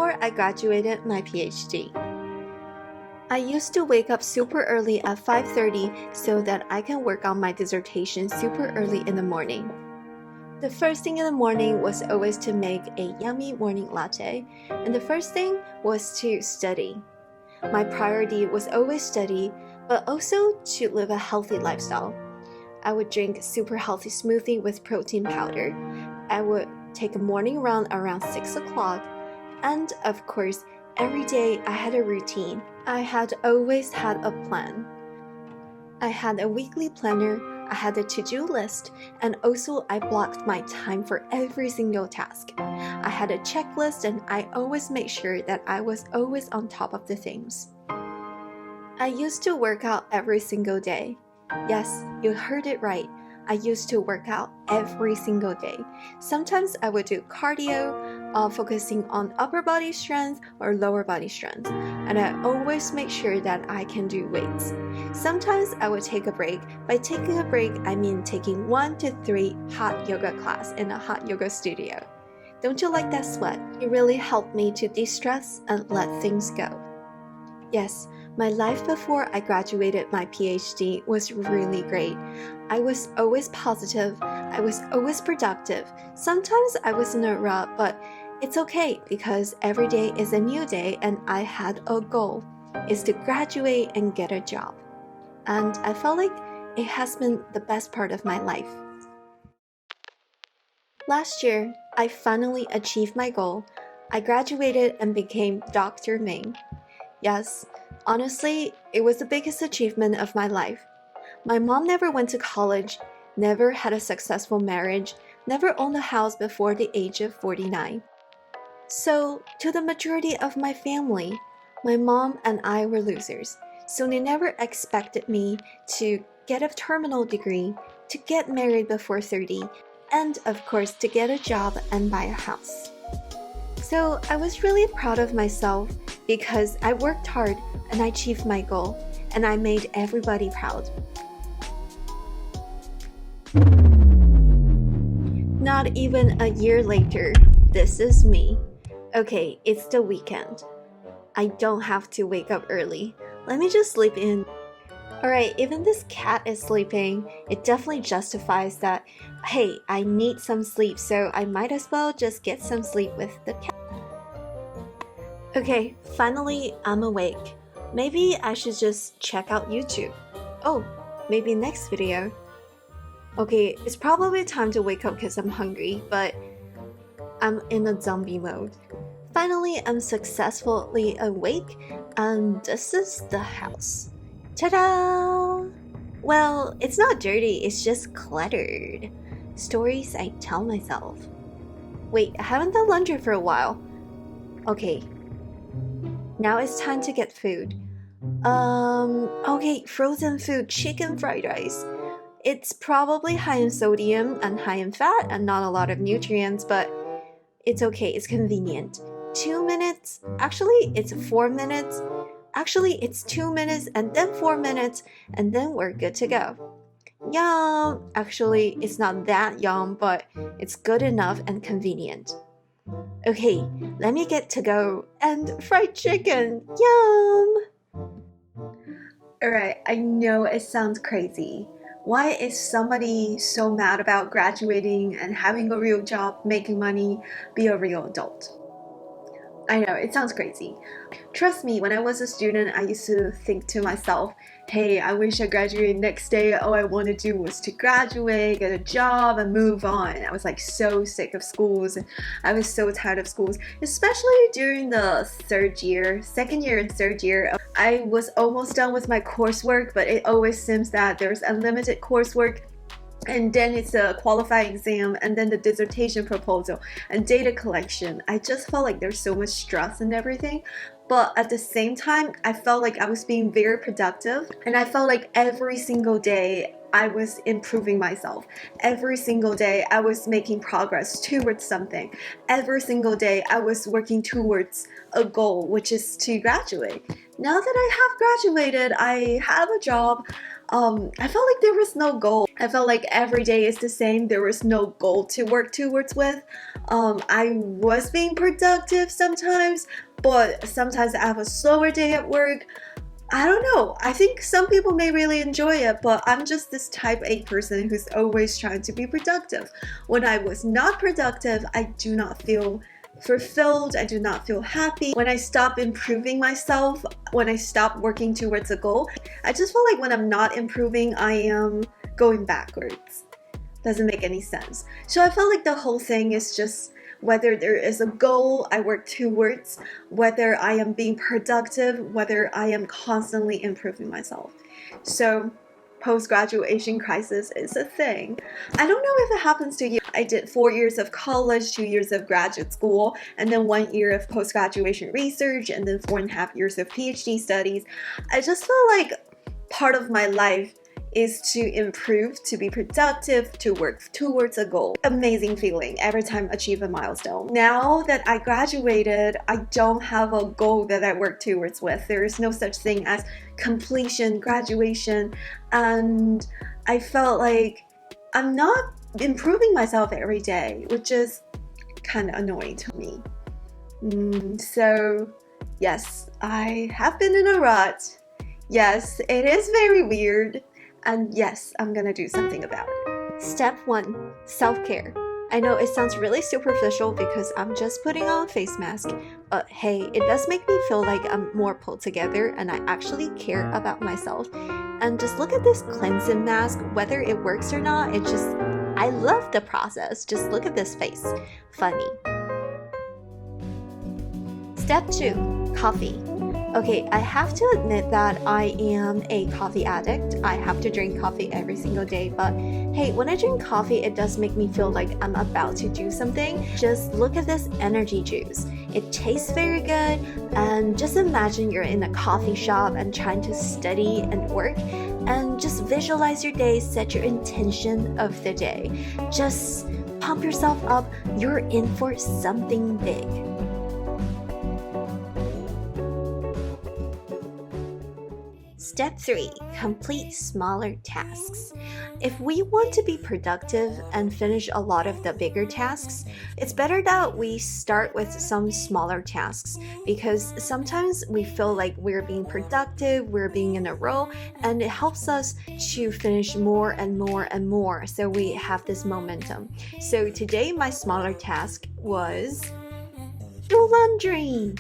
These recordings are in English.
before I graduated my PhD. I used to wake up super early at 5:30 so that I can work on my dissertation super early in the morning. The first thing in the morning was always to make a yummy morning latte, and the first thing was to study. My priority was always study, but also to live a healthy lifestyle. I would drink super healthy smoothie with protein powder. I would take a morning run around 6 o'clock, and of course, every day I had a routine. I had always had a plan. I had a weekly planner, I had a to-do list, and also I blocked my time for every single task. I had a checklist and I always made sure that I was always on top of the things. I used to work out every single day. Yes, you heard it right. I used to work out every single day. Sometimes I would do cardio, focusing on upper body strength or lower body strength, and I always make sure that I can do weights. Sometimes I would take a break. By taking a break, I mean taking 1 to 3 hot yoga class in a hot yoga studio. Don't you like that sweat? It really helped me to de-stress and let things go. Yes, my life before I graduated my PhD was really great. I was always positive, I was always productive. Sometimes I was in a rut, but it's okay because every day is a new day and I had a goal, is to graduate and get a job. And I felt like it has been the best part of my life. Last year, I finally achieved my goal. I graduated and became Dr. Ming. Yes, honestly, it was the biggest achievement of my life. My mom never went to college, never had a successful marriage, never owned a house before the age of 49. So, to the majority of my family, my mom and I were losers. So they never expected me to get a terminal degree, to get married before 30, and of course to get a job and buy a house. So I was really proud of myself because I worked hard and I achieved my goal and I made everybody proud. Not even a year later, this is me. Okay, it's the weekend. I don't have to wake up early. Let me just sleep in. Alright, even this cat is sleeping, it definitely justifies that, hey, I need some sleep, so I might as well just get some sleep with the cat. Okay, finally I'm awake. Maybe I should just check out YouTube. Oh, maybe next video. Okay, it's probably time to wake up because I'm hungry, but I'm in a zombie mode. Finally, I'm successfully awake, and this is the house. Ta-da! Well, it's not dirty, it's just cluttered. Stories I tell myself. Wait, I haven't done laundry for a while. Okay. Now it's time to get food. Okay, frozen food, chicken fried rice. It's probably high in sodium and high in fat and not a lot of nutrients, but it's okay, it's convenient. 2 minutes? Actually, it's 4 minutes. Actually, it's 2 minutes and then 4 minutes, and then we're good to go. Yum! Actually, it's not that yum, but it's good enough and convenient. Okay, let me get to go. And fried chicken! Yum! Alright, I know it sounds crazy. Why is somebody so mad about graduating and having a real job, making money, be a real adult? I know, it sounds crazy. Trust me, when I was a student, I used to think to myself, hey, I wish I graduated next day. All I want to do was to graduate, get a job, and move on. I was like so sick of schools. I was so tired of schools, especially during the second year and third year. I was almost done with my coursework, but it always seems that there's unlimited coursework. And then it's a qualifying exam, and then the dissertation proposal and data collection. I just felt like there's so much stress and everything. But at the same time, I felt like I was being very productive, and I felt like every single day I was improving myself. Every single day I was making progress towards something. Every single day I was working towards a goal, which is to graduate. Now that I have graduated, I have a job. I felt like there was no goal. I felt like every day is the same. There was no goal to work towards with. I was being productive sometimes, but sometimes I have a slower day at work. I don't know. I think some people may really enjoy it, but I'm just this type A person who's always trying to be productive. When I was not productive, I do not feel fulfilled. I do not feel happy. When I stop improving myself, when I stop working towards a goal, I just feel like when I'm not improving, I am going backwards. Doesn't make any sense. So I felt like the whole thing is just whether there is a goal I work towards, whether I am being productive, whether I am constantly improving myself. So post-graduation crisis is a thing. I don't know if it happens to you. I did 4 years of college, 2 years of graduate school, and then 1 year of post-graduation research, and then 4.5 years of PhD studies. I just feel like part of my life is to improve, to be productive, to work towards a goal. Amazing feeling every time I achieve a milestone. Now that I graduated, I don't have a goal that I work towards with. There is no such thing as completion, graduation, and I felt like I'm not improving myself every day, which is kind of annoying to me. So yes, I have been in a rut. Yes, it is very weird. And yes, I'm gonna do something about it. Step 1, self-care. I know it sounds really superficial because I'm just putting on a face mask, but hey, it does make me feel like I'm more pulled together and I actually care about myself. And just look at this cleansing mask, whether it works or not, I love the process. Just look at this face. Funny. Step 2, coffee. Okay, I have to admit that I am a coffee addict. I have to drink coffee every single day, but hey, when I drink coffee, it does make me feel like I'm about to do something. Just look at this energy juice. It tastes very good, and just imagine you're in a coffee shop and trying to study and work, and just visualize your day, set your intention of the day. Just pump yourself up. You're in for something big. Step 3, complete smaller tasks. If we want to be productive and finish a lot of the bigger tasks, it's better that we start with some smaller tasks because sometimes we feel like we're being productive, we're being in a row, and it helps us to finish more and more and more, so we have this momentum. So today my smaller task was do laundry.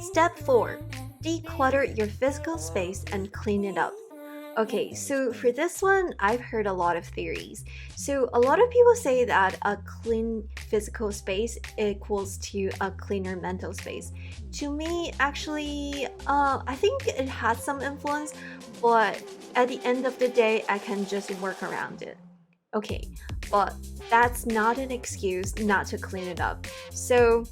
Step 4, declutter your physical space and clean it up. Okay, so for this one, I've heard a lot of theories. So a lot of people say that a clean physical space equals to a cleaner mental space. To me, actually, I think it has some influence, but at the end of the day, I can just work around it. Okay, but that's not an excuse not to clean it up. So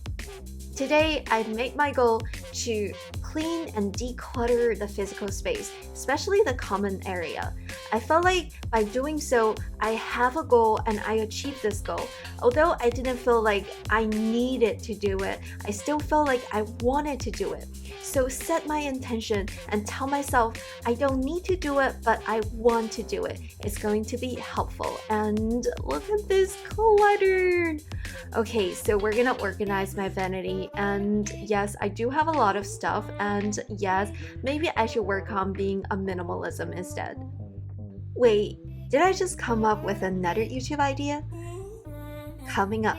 today, I made my goal to clean and declutter the physical space, especially the common area. I felt like by doing so, I have a goal and I achieved this goal. Although I didn't feel like I needed to do it, I still felt like I wanted to do it. So set my intention and tell myself I don't need to do it, but I want to do it. It's going to be helpful. And look at this cluttered. Okay, so we're gonna organize my vanity, and yes, I do have a lot of stuff, and yes, maybe I should work on being a minimalism instead. Wait, did I just come up with another YouTube idea? Coming up.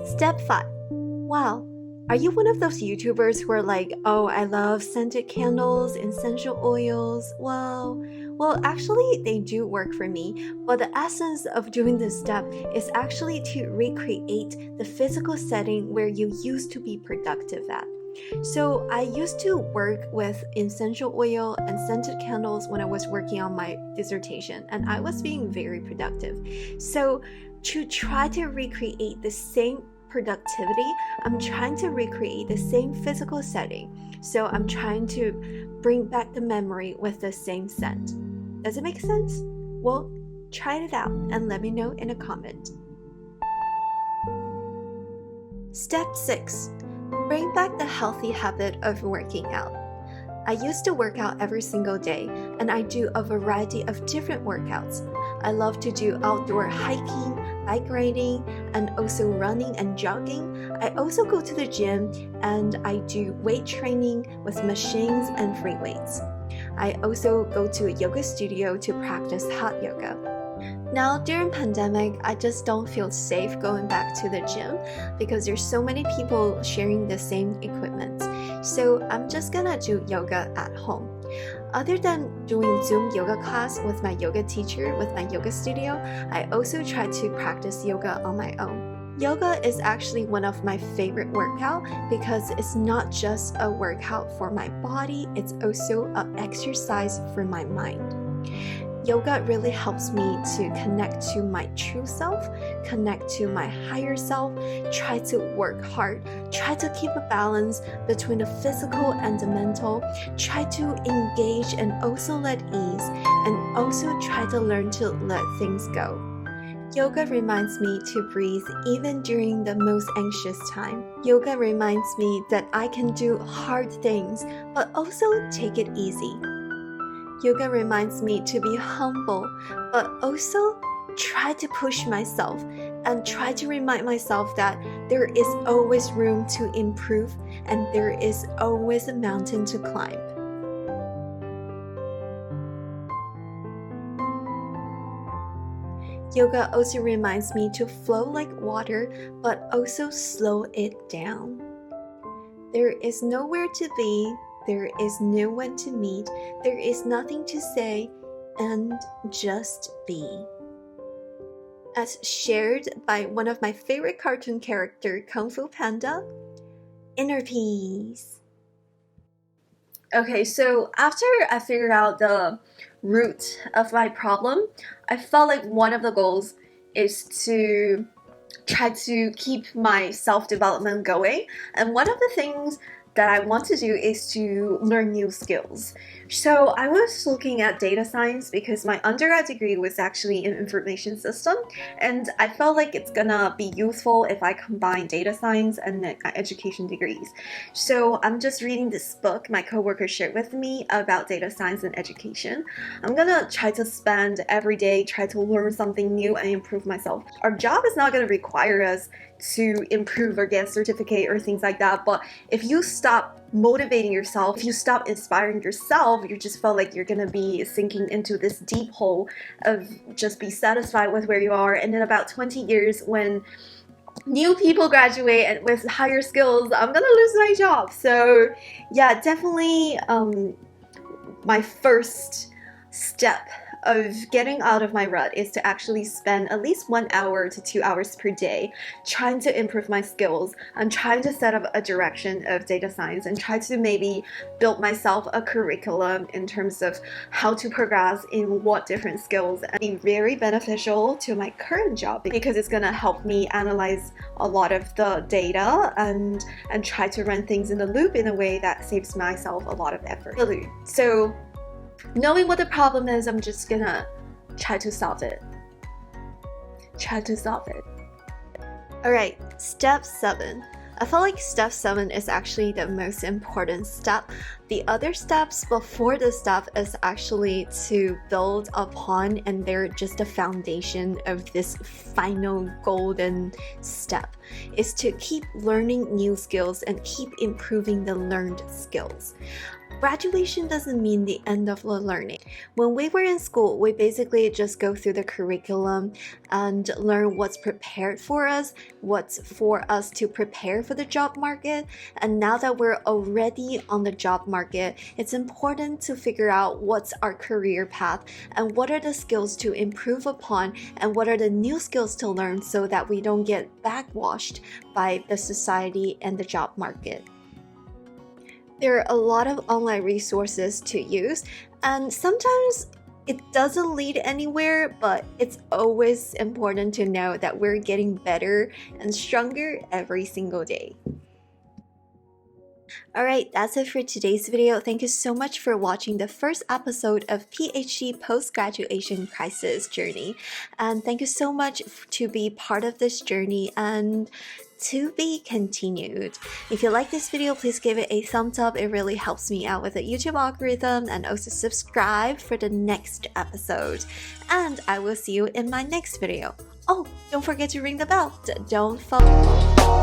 Step 5. Wow, are you one of those YouTubers who are like, oh, I love scented candles, essential oils? Well, actually, they do work for me, but the essence of doing this step is actually to recreate the physical setting where you used to be productive at. So I used to work with essential oil and scented candles when I was working on my dissertation, and I was being very productive. So to try to recreate the same productivity, I'm trying to recreate the same physical setting. So I'm trying to bring back the memory with the same scent. Does it make sense? Well, try it out and let me know in a comment. Step 6. Bring back the healthy habit of working out. I used to work out every single day, and I do a variety of different workouts. I love to do outdoor hiking, bike riding, and also running and jogging. I also go to the gym and I do weight training with machines and free weights. I also go to a yoga studio to practice hot yoga. Now during pandemic, I just don't feel safe going back to the gym because there's so many people sharing the same equipment. So I'm just gonna do yoga at home. Other than doing Zoom yoga class with my yoga teacher with my yoga studio, I also try to practice yoga on my own. Yoga is actually one of my favorite workout because it's not just a workout for my body, it's also an exercise for my mind. Yoga really helps me to connect to my true self, connect to my higher self, try to work hard, try to keep a balance between the physical and the mental, try to engage and also let ease, and also try to learn to let things go. Yoga reminds me to breathe even during the most anxious time. Yoga reminds me that I can do hard things, but also take it easy. Yoga reminds me to be humble, but also try to push myself and try to remind myself that there is always room to improve and there is always a mountain to climb. Yoga also reminds me to flow like water, but also slow it down. There is nowhere to be. There is no one to meet, there is nothing to say, and just be. As shared by one of my favorite cartoon characters, Kung Fu Panda, inner peace. Okay, so after I figured out the root of my problem, I felt like one of the goals is to try to keep my self-development going. And one of the things that I want to do is to learn new skills. So I was looking at data science because my undergrad degree was actually in information system, and I felt like it's gonna be useful if I combine data science and my education degrees. So I'm just reading this book my coworker shared with me about data science and education. I'm gonna try to spend every day, try to learn something new and improve myself. Our job is not gonna require us to improve or get a certificate or things like that, but if you stop motivating yourself, if you stop inspiring yourself, you just felt like you're gonna be sinking into this deep hole of just be satisfied with where you are, and in about 20 years when new people graduate and with higher skills, I'm gonna lose my job. So yeah, definitely my first step of getting out of my rut is to actually spend at least 1 hour to 2 hours per day trying to improve my skills. I'm trying to set up a direction of data science and try to maybe build myself a curriculum in terms of how to progress in what different skills, and be very beneficial to my current job because it's gonna help me analyze a lot of the data and try to run things in the loop in a way that saves myself a lot of effort. So knowing what the problem is, I'm just gonna try to solve it. Alright, step 7. I feel like step 7 is actually the most important step. The other steps before this step is actually to build upon, and they're just a foundation of this final golden step, is to keep learning new skills and keep improving the learned skills. Graduation doesn't mean the end of the learning. When we were in school, we basically just go through the curriculum and learn what's prepared for us, what's for us to prepare for the job market. And now that we're already on the job market, it's important to figure out what's our career path and what are the skills to improve upon and what are the new skills to learn so that we don't get backwashed by the society and the job market. There are a lot of online resources to use, and sometimes it doesn't lead anywhere, but it's always important to know that we're getting better and stronger every single day. Alright, that's it for today's video. Thank you so much for watching the first episode of PhD Post-Graduation Crisis Journey. And thank you so much to be part of this journey. And To be continued. If you like this video, please give it a thumbs up. It really helps me out with the YouTube algorithm, and also subscribe for the next episode. And I will see you in my next video. Oh, don't forget to ring the bell. Don't follow.